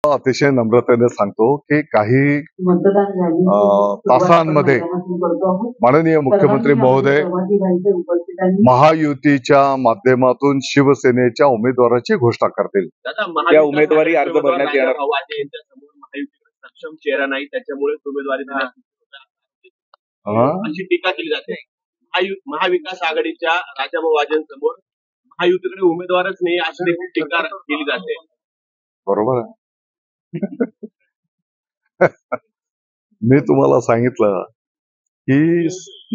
अतिशय नम्रतेने सांगतो की काही तासांमध्ये माननीय मुख्यमंत्री महोदय महायुतीच्या माध्यमातून शिवसेनेच्या उमेदवाराची घोषणा करतील। त्या उमेदवारी अर्ज भरण्यात येणार सक्षम चेहरा नाही, त्याच्यामुळे उमेदवारी अशी टीका केली जाते। महाविकास आघाडीच्या राजाभाऊ वाजेंसमोर महायुतीकडे उमेदवारच नाही अशी देखील टीका केली जाते। बरोबर आहे। मी तुम्हाला सांगितलं की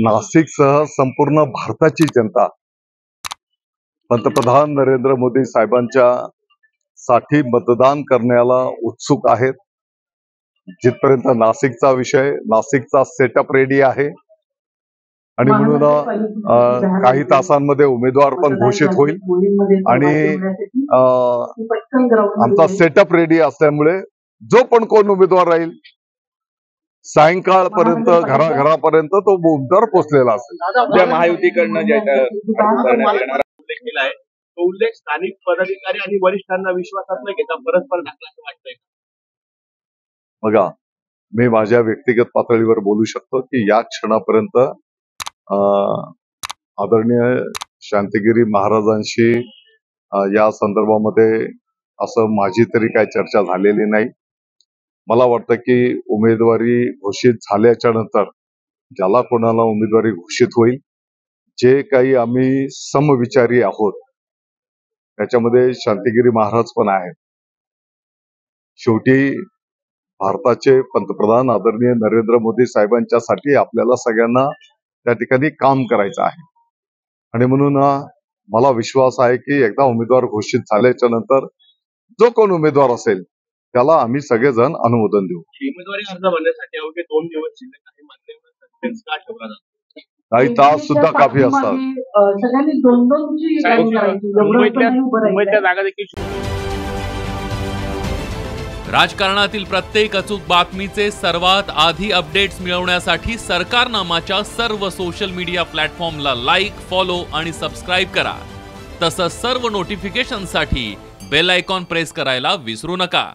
नाशिकसह संपूर्ण भारताची जनता पंतप्रधान नरेंद्र मोदी साहेबांच्या साठी मतदान करण्याला उत्सुक आहेत। जिथपर्यंत नाशिकचा विषय, नाशिकचा सेटअप रेडी आहे आणि म्हणून काही तासांमध्ये उमेदवार पण घोषित होईल आणि आमचा सेटअप रेडी असल्यामुळे जो पण कोण उमेदवार राहील सायंकाळपर्यंत घरापर्यंत तो उमेदवार पोहोचलेला असेल। महायुतीकडनं केला आहे तो उल्लेख स्थानिक पदाधिकारी आणि वरिष्ठांना विश्वासात न घेता परस्पर टाकला असं वाटतंय। बघा, मी माझ्या व्यक्तिगत पातळीवर बोलू शकतो की या क्षणापर्यंत आदरणीय शांतिगिरी महाराजांशी या संदर्भामध्ये असं माझी तरी काही चर्चा झालेली नाही। मला वाटतं की उमेदवारी घोषित झाल्याच्या नंतर ज्याला कोणाला उमेदवारी घोषित होईल, जे काही आम्ही समविचारी आहोत त्याच्यामध्ये शांतिगिरी महाराज पण आहेत। शेवटी भारताचे पंतप्रधान आदरणीय नरेंद्र मोदी साहेबांच्यासाठी आपल्याला सगळ्यांना त्या ठिकाणी काम करायचं आहे आणि म्हणून मला विश्वास आहे की एकदा उमेदवार घोषित झाल्याच्या नंतर जो कोण उमेदवार असेल त्याला आम्ही सगळेजण अनुमोदन देऊ। उमेदवारी अर्ज भरण्यासाठी अवघे 2 दिवस शिल्लक आहे, माध्यमात सस्पेन्स का ठेवला जातो? काही तास सुद्धा काफी असतात। सगळ्यांनी 2-2 मुंबईतल्या जागा देखील राजकारणातील प्रत्येक अचूक बातमीचे सर्वात आधी अपडेट्स मिळवण्यासाठी सरकारनामाच्या सर्व सोशल मीडिया प्लॅटफॉर्मला लाईक, फॉलो आणि सबस्क्राईब करा। तसंच सर्व नोटिफिकेशनसाठी बेल आयकॉन प्रेस करायला विसरू नका।